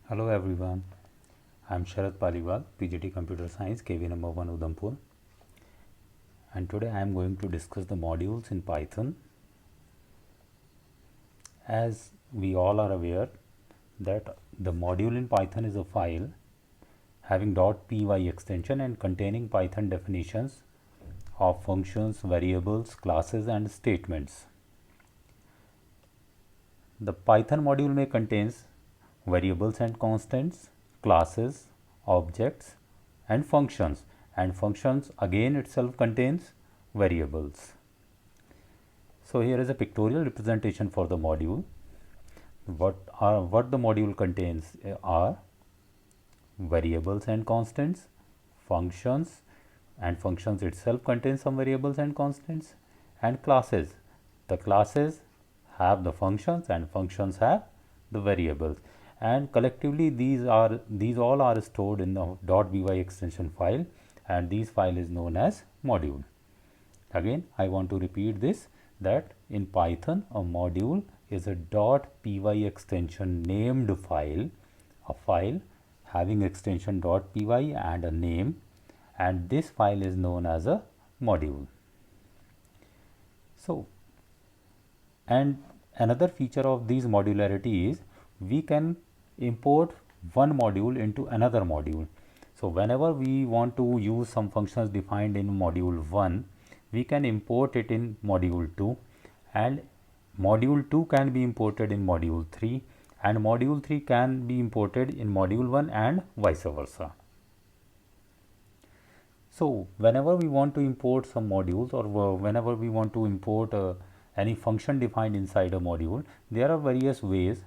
Hello everyone, I am Sharad Paliwal, PGT Computer Science, KV number 1 Udhampur, and today I am going to discuss the modules in Python. As we all are aware that the module in Python is a file having .py extension and containing Python definitions of functions, variables, classes and statements. The Python module may contains variables and constants, classes, objects and functions again itself contains variables. So here is a pictorial representation for the module. What the module contains are variables and constants, functions, and functions itself contains some variables and constants, and classes. The classes have the functions and functions have the variables, and collectively these all are stored in the .py extension file, and this file is known as module. Again I want to repeat this, that in Python a module is a .py extension named file, a file having extension .py and a name, and this file is known as a module. So, and another feature of these modularity is we can import one module into another module. So whenever we want to use some functions defined in module 1, we can import it in module 2, and module 2 can be imported in module 3, and module 3 can be imported in module 1 and vice versa. So whenever we want to import some modules, or whenever we want to import any function defined inside a module, there are various ways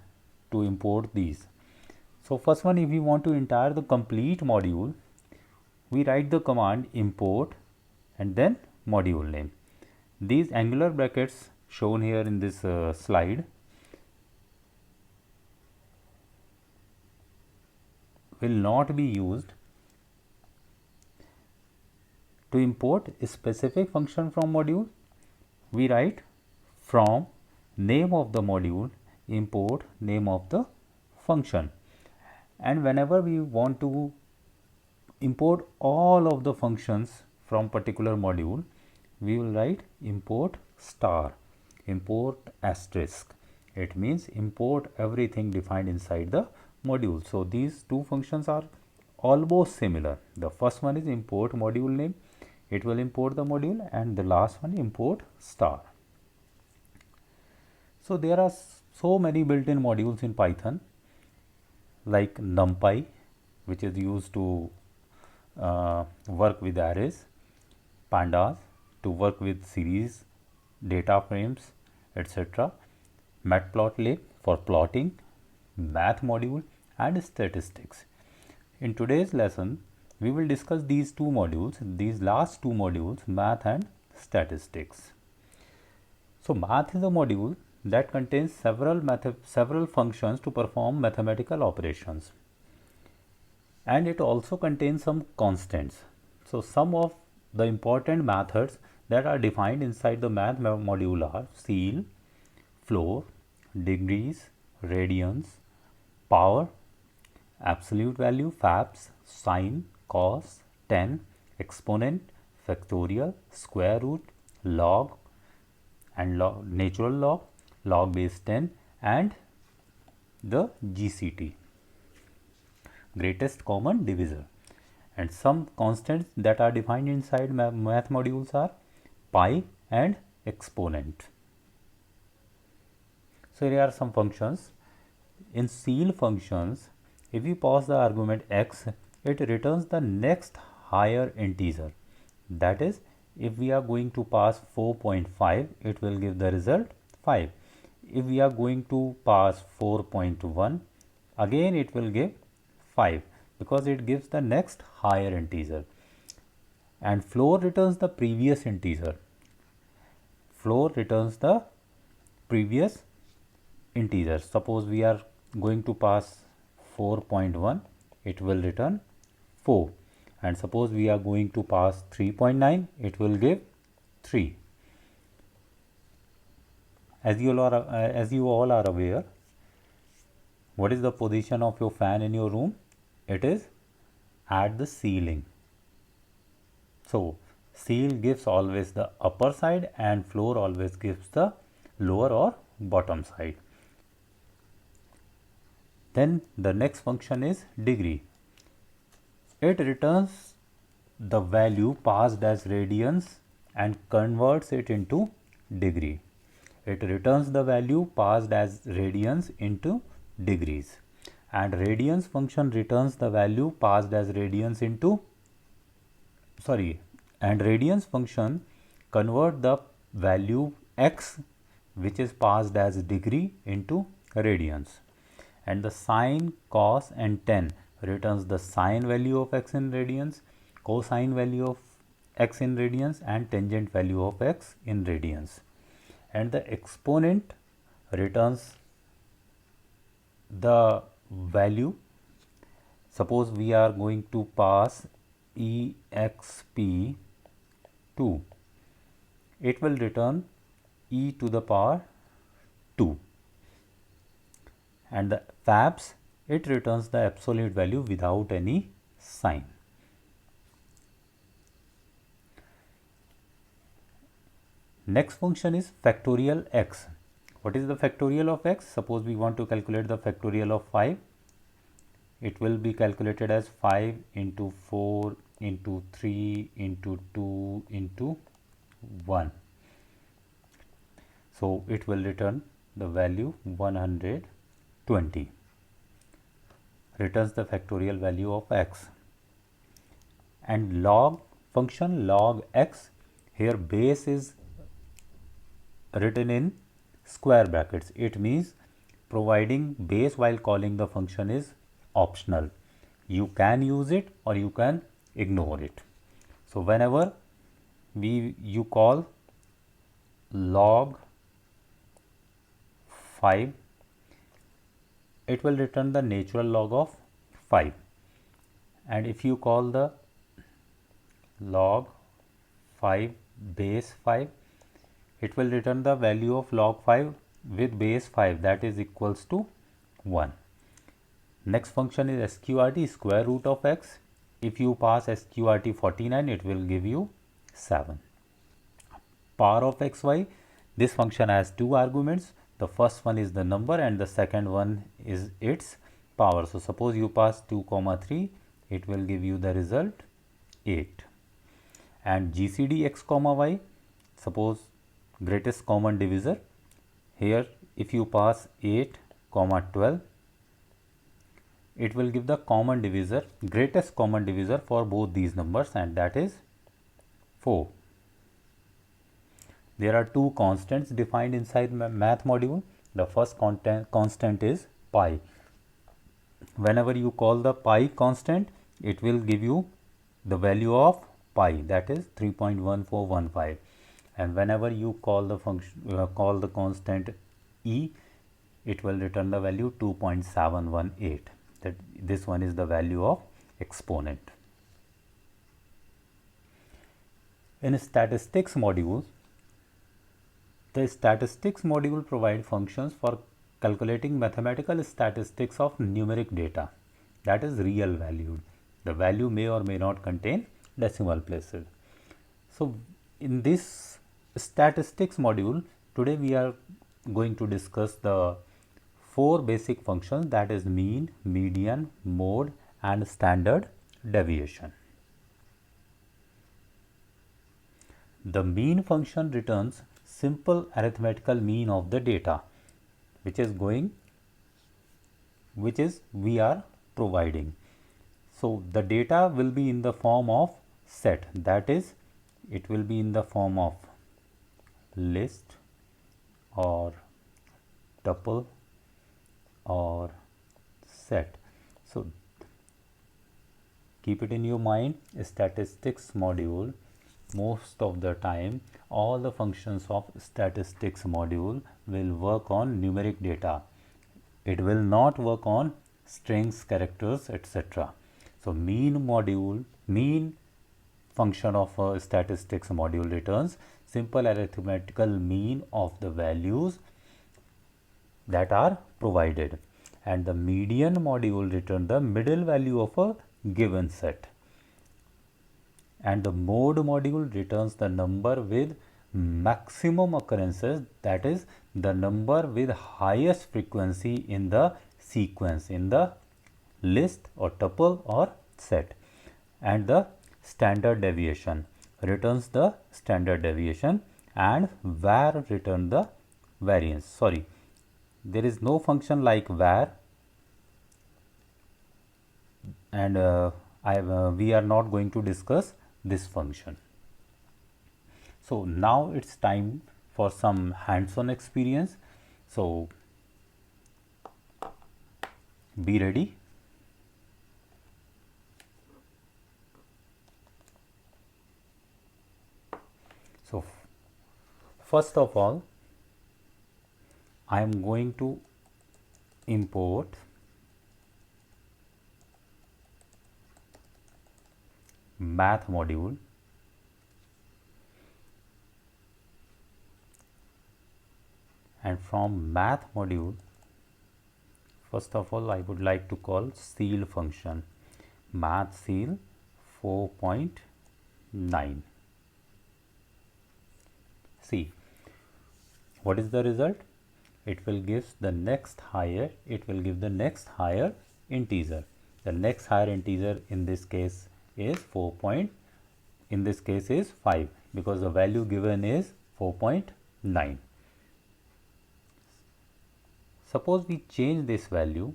to import these. So first one, if we want to enter the complete module, we write the command import and then module name. These angular brackets shown here in this slide will not be used to import a specific function from module. We write from name of the module import name of the function, and whenever we want to import all of the functions from particular module, we will write import star, import asterisk. It means import everything defined inside the module. So these two functions are almost similar. The first one is import module name, it will import the module, and the last one import star. So there are so many built-in modules in Python, like NumPy, which is used to work with arrays, pandas to work with series, data frames, etc., matplotlib for plotting, math module and statistics. In today's lesson, we will discuss these two modules, these last two modules, math and statistics. So math is a module that contains several functions to perform mathematical operations, and it also contains some constants. So some of the important methods that are defined inside the math module are ceil, floor, degrees, radians, power, absolute value, fabs, sine, cos, tan, exponent, factorial, square root, log and natural log, log base 10, and the GCD, greatest common divisor. And some constants that are defined inside math modules are pi and exponent. So here are some functions. In ceil functions, if we pass the argument x, it returns the next higher integer. That is, if we are going to pass 4.5, it will give the result 5. If we are going to pass 4.1, again it will give 5, because it gives the next higher integer. And floor returns the previous integer. Floor returns the previous integer. Suppose we are going to pass 4.1, it will return 4, and suppose we are going to pass 3.9, it will give 3. As you all are aware, What is the position of your fan in your room? It is at the ceiling. So seal gives always the upper side and floor always gives the lower or bottom side. Then the next function is degree. It returns the value passed as radians and converts it into degree. It returns the value passed as radians into degrees, and radians function returns the value passed as radians into and radians function convert the value x which is passed as degree into radians, and the sine, cos and tan returns the sine value of x in radians, cosine value of x in radians and tangent value of x in radians, and the exponent returns the value. Suppose we are going to pass exp 2, it will return e to the power 2, and the fabs, it returns the absolute value without any sign. Next function is factorial x. What is the factorial of x? Suppose we want to calculate the factorial of 5. It will be calculated as 5 into 4 into 3 into 2 into 1. So it will return the value 120. Returns the factorial value of x. And log function log x, here base is written in square brackets. It means providing base while calling the function is optional. You can use it or you can ignore it. So whenever you call log 5, it will return the natural log of 5, and if you call the log 5 base 5, it will return the value of log 5 with base 5, that is equals to 1. Next function is sqrt, square root of x. If you pass sqrt 49, it will give you 7. Power of xy, this function has two arguments. The first one is the number and the second one is its power. So suppose you pass 2 comma 3, it will give you the result 8. And gcd x comma y, suppose greatest common divisor, here if you pass 8 comma 12, it will give the common divisor, greatest common divisor for both these numbers, and that is 4. There are two constants defined inside math module. The first constant is pi. Whenever you call the pi constant, it will give you the value of pi, that is 3.1415, and whenever you call the function call the constant e, it will return the value 2.718. that this one is the value of exponent. In statistics module, the statistics module provide functions for calculating mathematical statistics of numeric data, that is real valued. The value may or may not contain decimal places. So in this statistics module, today we are going to discuss the 4 basic functions, that is mean, median, mode and standard deviation. The mean function returns simple arithmetical mean of the data which we are providing. So the data will be in the form of set, that is it will be in the form of list or tuple or set. So keep it in your mind, statistics module, most of the time all the functions of statistics module will work on numeric data. It will not work on strings, characters, etc. So mean function of a statistics module returns simple arithmetical mean of the values that are provided, and the median module return the middle value of a given set, and the mode module returns the number with maximum occurrences, that is the number with highest frequency in the sequence, in the list or tuple or set, and the standard deviation returns the standard deviation, and var return the variance. Sorry, there is no function like var, and we are not going to discuss this function. So now it's time for some hands-on experience. So be ready. So first of all, I am going to import math module, and from math module, first of all I would like to call ceil function, math ceil 4.9. See, what is the result? It will give the next higher, integer. The next higher integer in this case is 5, because the value given is 4.9. Suppose we change this value,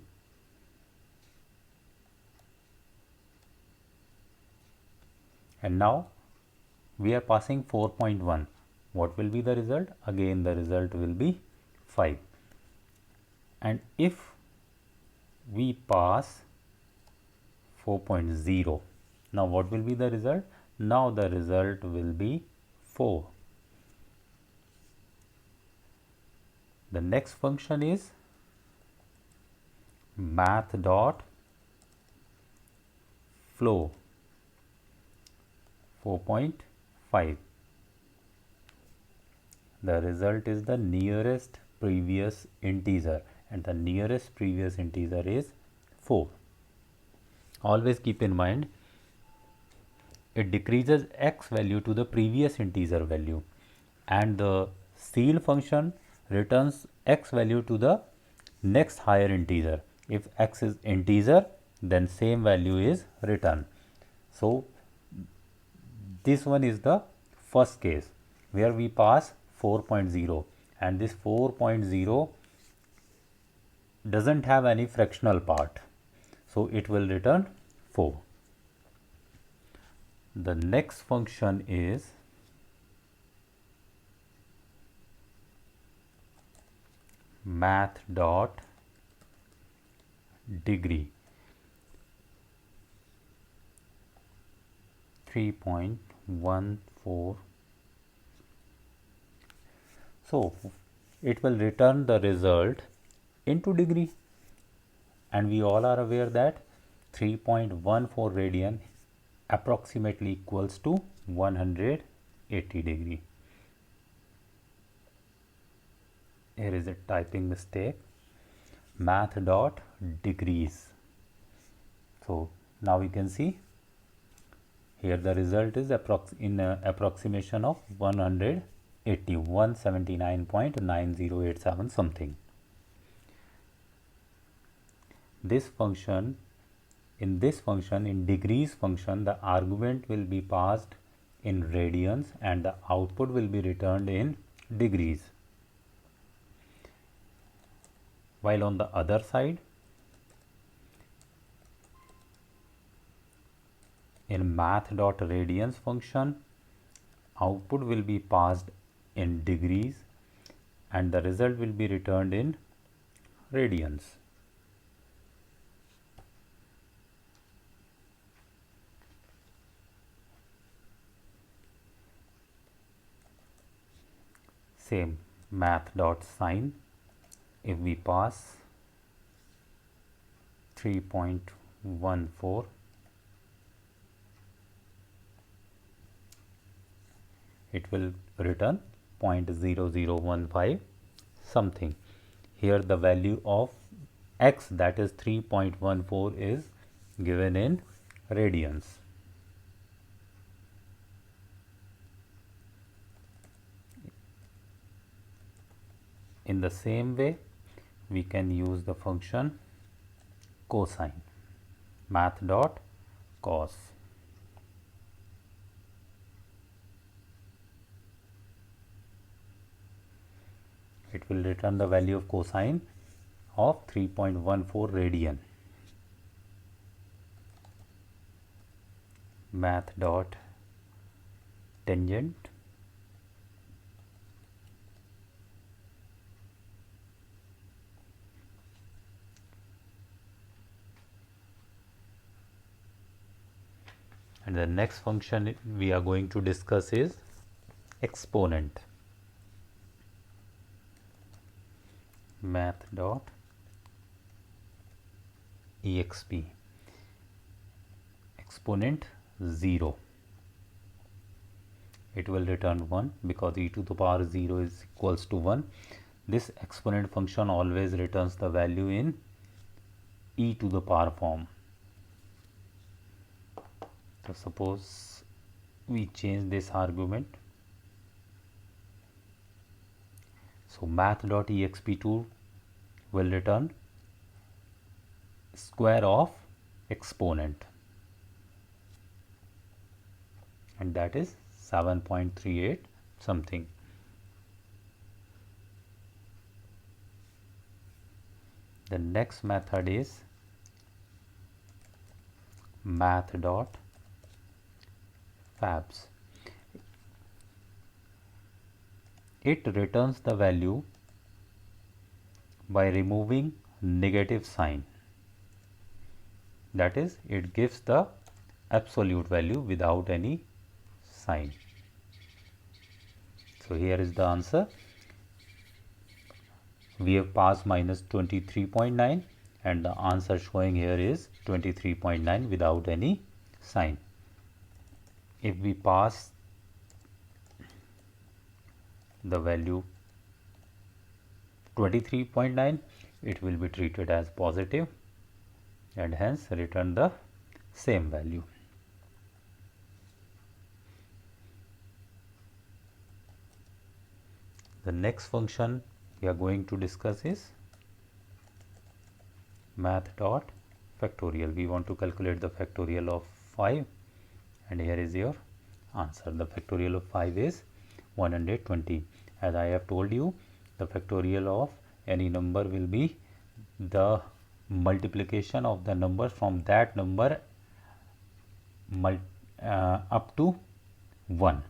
and now we are passing 4.1. What will be the result? Again the result will be 5. And if we pass 4.0, now what will be the result? Now the result will be 4. The next function is math dot flow 4.5. The result is the nearest previous integer, and the nearest previous integer is 4. Always keep in mind, it decreases x value to the previous integer value, and the ceil function returns x value to the next higher integer. If x is integer, then same value is returned. So this one is the first case where we pass 4.0, and this 4.0 doesn't have any fractional part, so it will return 4. The next function is math dot degree 3.14. So it will return the result into degree, and we all are aware that 3.14 radian approximately equals to 180 degree. Here is a typing mistake, math dot degrees. So now we can see here the result is approximation of 179.9087 something. This function, in degrees function, the argument will be passed in radians and the output will be returned in degrees. While on the other side, in math.radians function, output will be passed in degrees and the result will be returned in radians. Same math.sine, if we pass 3.14, it will return 0.0015 something. Here the value of x, that is 3.14, is given in radians. In the same way, we can use the function cosine, math dot cos. It will return the value of cosine of 3.14 radian. Math dot tangent and the next function we are going to discuss is exponent. Math dot exp, exponent 0. It will return 1 because e to the power 0 is equals to 1. This exponent function always returns the value in e to the power form. So suppose we change this argument. So math.exp2 will return square of exponent, and that is 7.38 something. The next method is math dot fabs. It returns the value by removing negative sign. That is, it gives the absolute value without any sign. So here is the answer. We have passed minus 23.9 and the answer showing here is 23.9 without any sign. If we pass the value 23.9, it will be treated as positive and hence return the same value. The next function we are going to discuss is math dot factorial. We want to calculate the factorial of 5 and here is your answer. The factorial of 5 is 120. As I have told you, the factorial of any number will be the multiplication of the number from that number up to 1.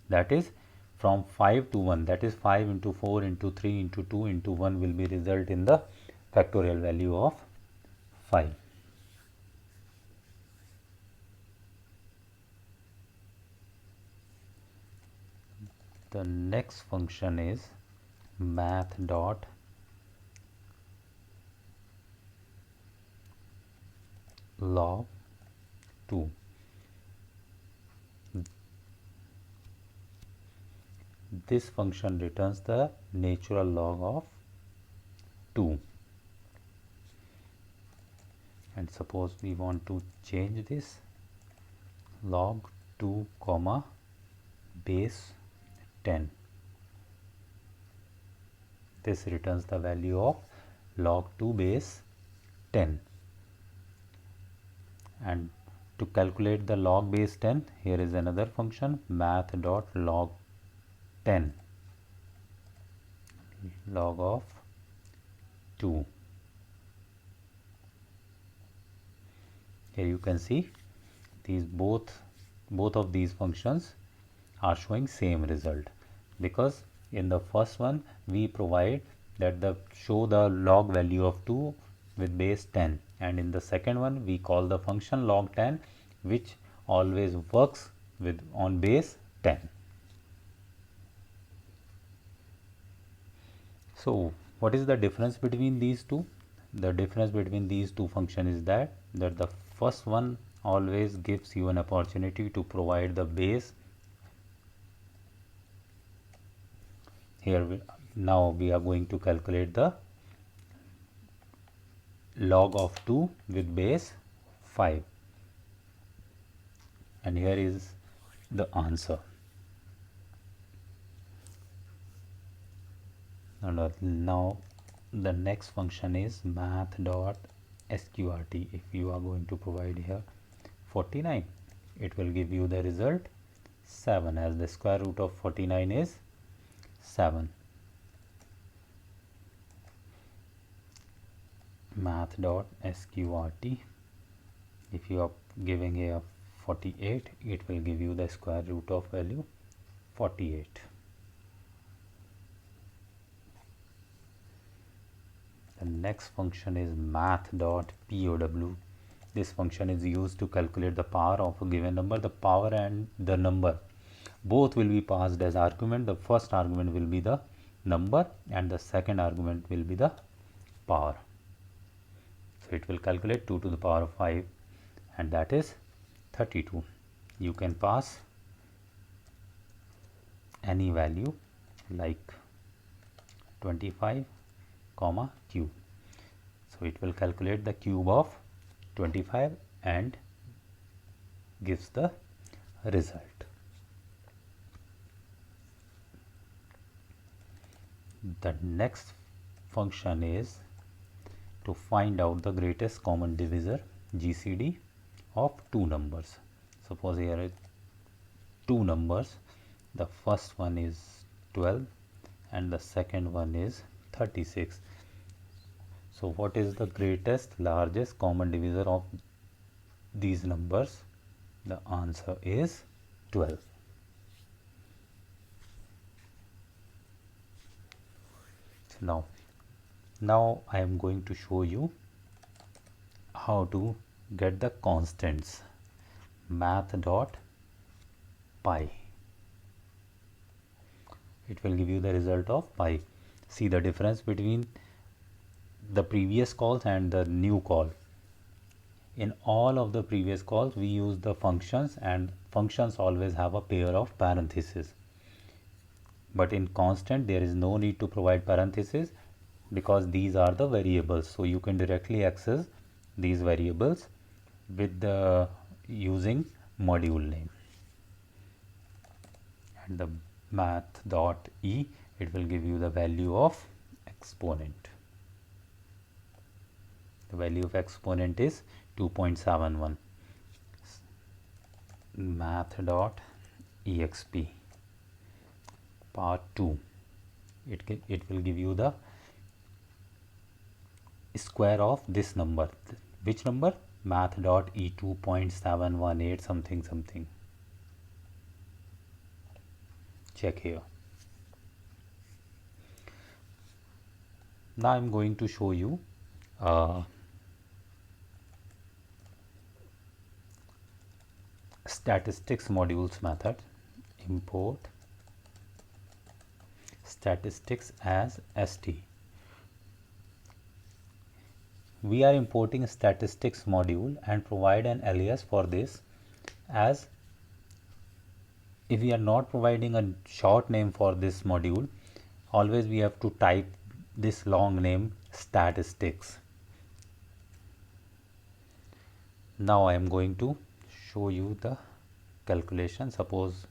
That is from 5 to 1. That is 5 into 4 into 3 into 2 into 1 will be result in the factorial value of 5. The next function is math dot log 2. This function returns the natural log of 2. And suppose we want to change this log 2 comma base 10. This returns the value of log 2 base 10. And to calculate the log base 10, here is another function math dot log 10, log of 2. Here you can see these both of these functions are showing same result, because in the first one we provide that the show the log value of 2 with base 10, and in the second one we call the function log 10 which always works with on base 10. So what is the difference between these two? The difference between these two functions is that the first one always gives you an opportunity to provide the base. Here now we are going to calculate the log of 2 with base 5, and here is the answer. And now the next function is math dot sqrt. If you are going to provide here 49, it will give you the result 7, as the square root of 49 is 7. Math dot sqrt, if you are giving here 48, it will give you the square root of value 48. The next function is math dot pow. This function is used to calculate the power of a given number. The power and the number both will be passed as argument. The first argument will be the number and the second argument will be the power. So it will calculate 2 to the power of 5, and that is 32. You can pass any value like 25 comma cube. So it will calculate the cube of 25 and gives the result. The next function is to find out the greatest common divisor, GCD, of two numbers. Suppose here are two numbers. The first one is 12 and the second one is 36. So what is the greatest, largest common divisor of these numbers? The answer is 12. So now I am going to show you how to get the constants. Math dot pi. It will give you the result of pi. See the difference between the previous calls and the new call. In all of the previous calls we use the functions, and functions always have a pair of parentheses. But in constant there is no need to provide parentheses because these are the variables. So you can directly access these variables with the using module name. And the math dot e, it will give you the value of exponent. The value of exponent is 2.71. Math dot exp part 2, it will give you the square of this number. Which number? Math dot e 2.718 something something. Check here. Now I am going to show you statistics modules method. Import statistics as st. We are importing statistics module and provide an alias for this, as if we are not providing a short name for this module, always we have to type this long name statistics. Now I am going to show you the calculation. Suppose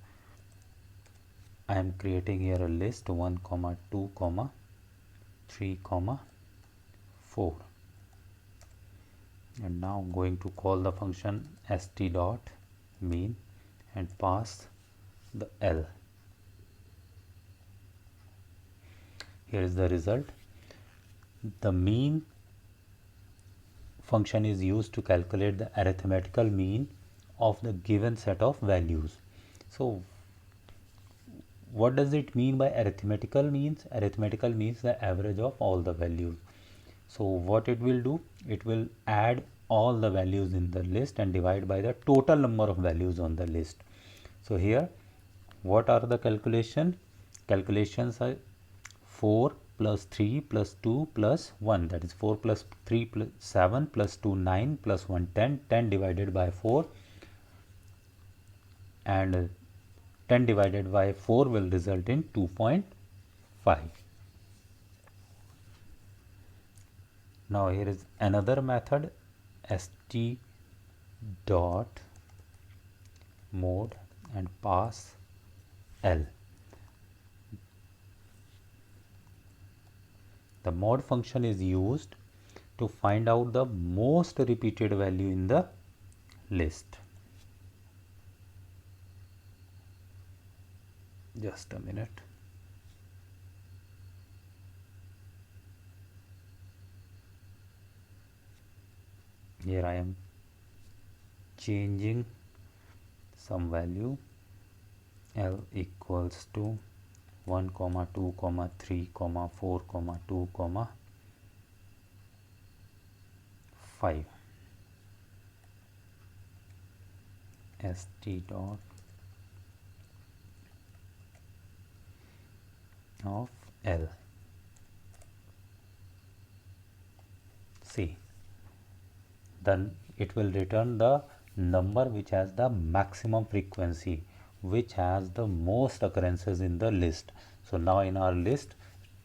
I am creating here a list 1, 2, 3, 4, and now I'm going to call the function st dot mean and pass the L. Here is the result. The mean function is used to calculate the arithmetical mean of the given set of values. So what does it mean by arithmetical means? Arithmetical means the average of all the values. So what it will do, it will add all the values in the list and divide by the total number of values on the list. So here what are the calculations are 4 plus 3 plus 2 plus 1, that is 4 plus 3 plus 7 plus 2 9 plus 1 10. 10 divided by 4 and 10 divided by 4 will result in 2.5. Now here is another method, st dot mode and pass L. The mode function is used to find out the most repeated value in the list. Just a minute. Here I am changing some value. L equals to 1, 2, 3, 4, 2, 5. st dot of L. See, then it will return the number which has the maximum frequency, which has the most occurrences in the list. So now in our list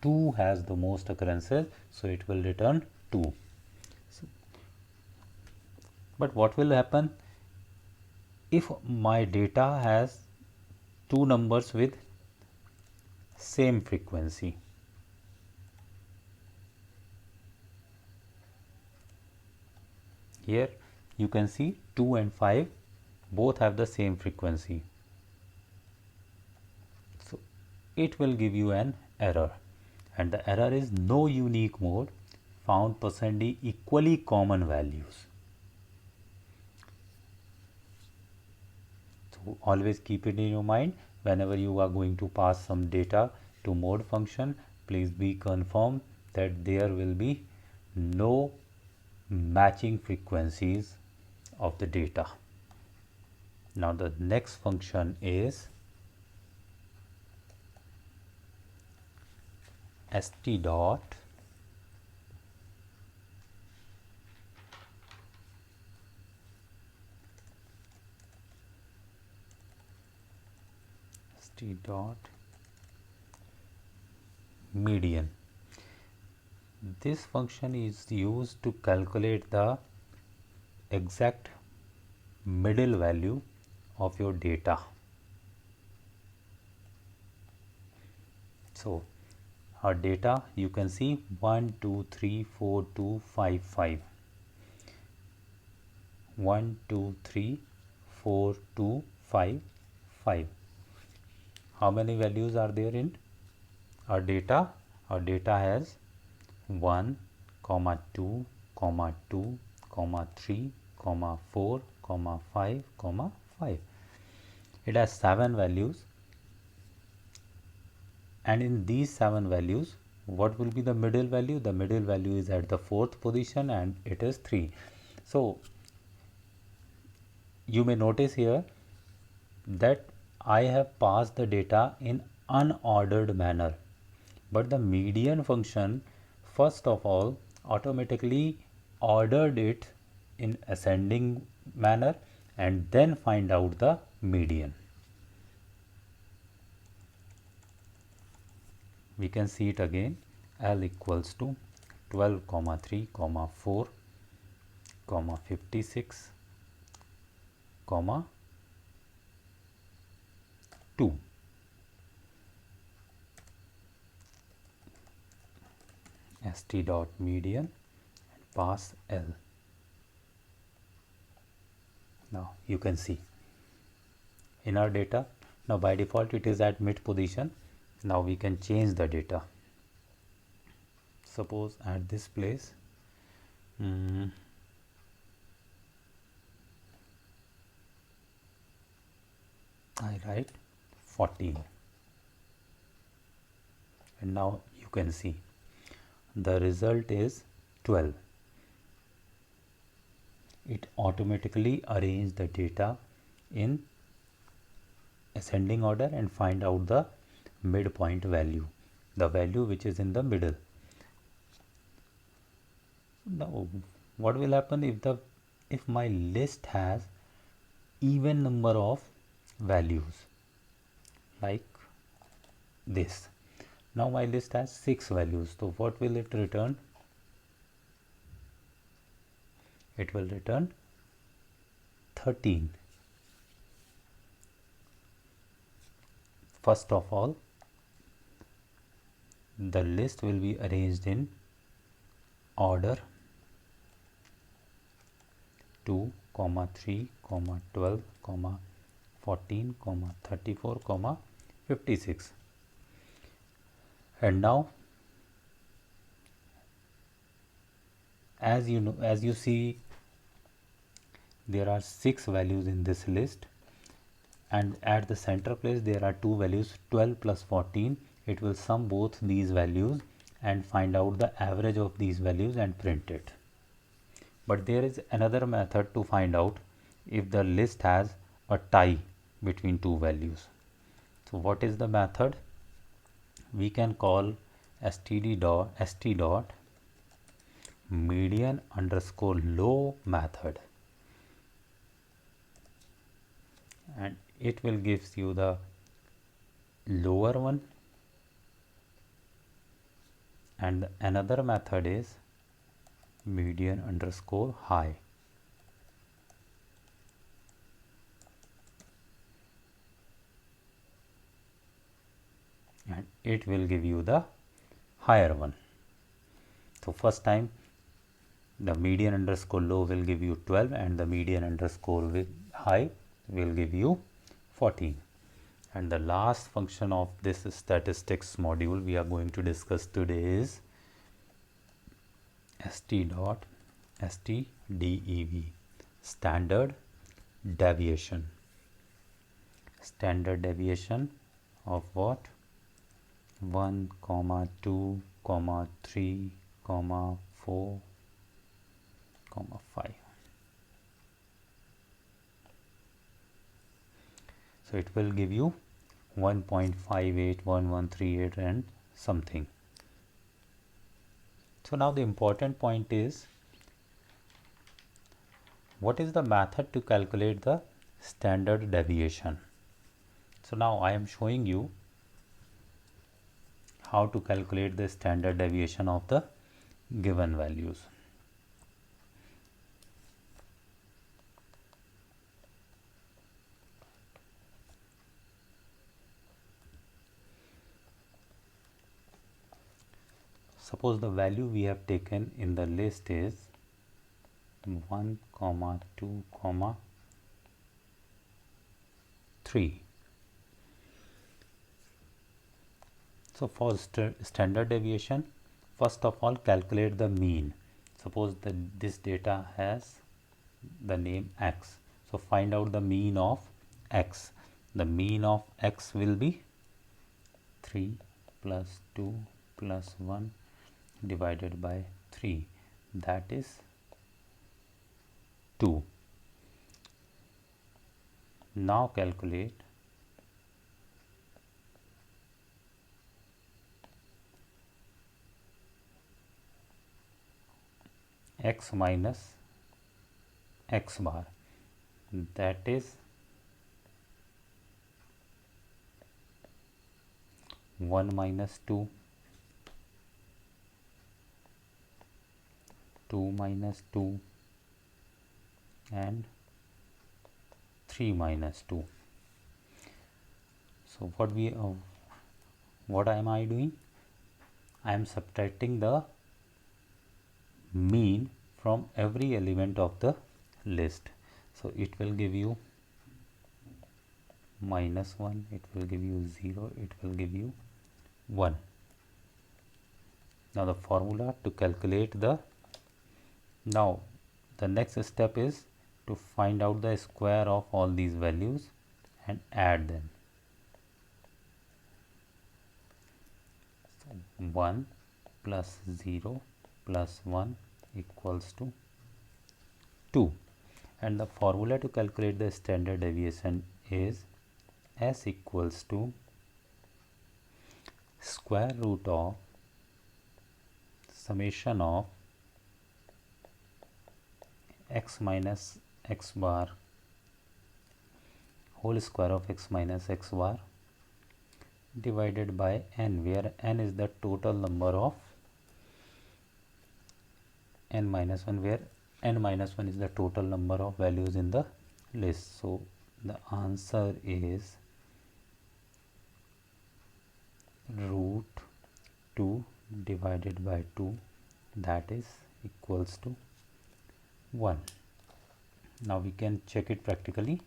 2 has the most occurrences, so it will return 2. But what will happen if my data has two numbers with same frequency? Here you can see 2 and 5 both have the same frequency. So it will give you an error, and the error is no unique mode found %d equally common values. So always keep it in your mind whenever you are going to pass some data to mode function. Please be confirmed that there will be no matching frequencies of the data. Now the next function is st dot median. This function is used to calculate the exact middle value of your data. So our data, you can see 1 2 3 4 2 5 5, 1 2 3 4 2 5 5. How many values are there in our data? Our data has 1, 2, 2, 3, 4, 5, 5. It has 7 values, and in these 7 values, what will be the middle value? The middle value is at the 4th position, and it is 3. So you may notice here that I have passed the data in unordered manner, but the median function first of all automatically ordered it in ascending manner and then find out the median. We can see it again. L equals to 12, 3, 4, 56, 2. st dot median and pass L. Now you can see in our data, now by default it is at mid position. Now we can change the data. Suppose at this place I write 14, and now you can see the result is 12. It automatically arranged the data in ascending order and find out the midpoint value, the value which is in the middle. Now what will happen if my list has even number of values like this? Now my list has 6 values, so what will it return? it will return 13. First of all, the list will be arranged in order 2, 3, 12, 14, 34, 56. And now, as you see, there are 6 values in this list, and at the center place there are 2 values, 12 plus 14. It will sum both these values and find out the average of these values and print it. But there is another method to find out if the list has a tie between two values. So what is the method? We can call st dot median underscore low method, and it will gives you the lower one, and another method is median underscore high. And it will give you the higher one. So first time the median underscore low will give you 12 and the median underscore high will give you 14. And the last function of this statistics module we are going to discuss today is stdev, standard deviation. Standard deviation of what? 1, 2, 3, 4, 5. So it will give you 1.581138 and something. So now the important point is, what is the method to calculate the standard deviation? So now I am showing you how to calculate the standard deviation of the given values. Suppose the value we have taken in the list is 1, 2, 3. So for standard deviation, first of all calculate the mean. Suppose that this data has the name x. So find out the mean of x. The mean of x will be 3 plus 2 plus 1 divided by 3, that is 2. Now calculate x minus x bar, that is 1 minus 2, 2 minus 2 and 3 minus 2. So what am I doing? I am subtracting the mean from every element of the list. So it will give you minus 1, it will give you 0, it will give you 1. Now the formula to calculate the next step is to find out the square of all these values and add them. So 1 plus 0 plus 1 equals to 2, and the formula to calculate the standard deviation is S equals to square root of summation of x minus x bar whole square of x minus x bar divided by n, where n is the total number of n minus 1, where n minus 1 is the total number of values in the list. So the answer is root 2 divided by 2, that is equals to 1. Now we can check it practically.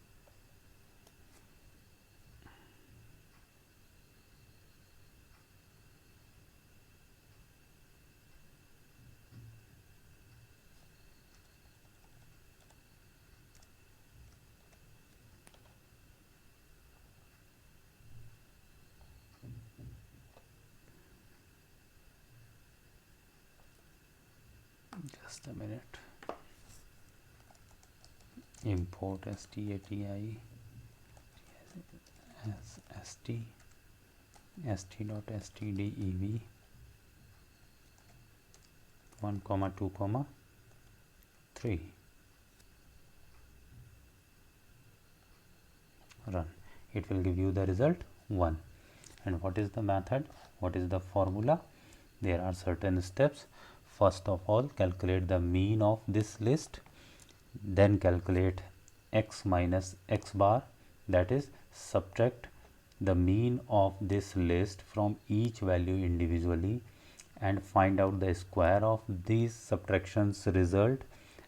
Just a minute. Import stati as st.stdev 1, 2, 3. Run. It will give you the result 1. And what is the method? What is the formula? There are certain steps. First of all, calculate the mean of this list, then calculate x minus x bar, that is subtract the mean of this list from each value individually and find out the square of these subtractions result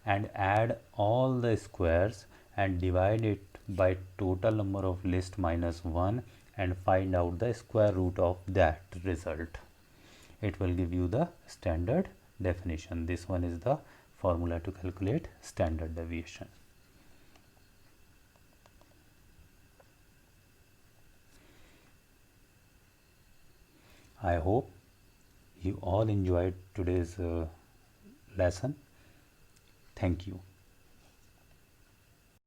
and add all the squares and divide it by total number of list minus 1 and find out the square root of that result. It will give you the standard definition. This one is the formula to calculate standard deviation. I hope you all enjoyed today's lesson. Thank you.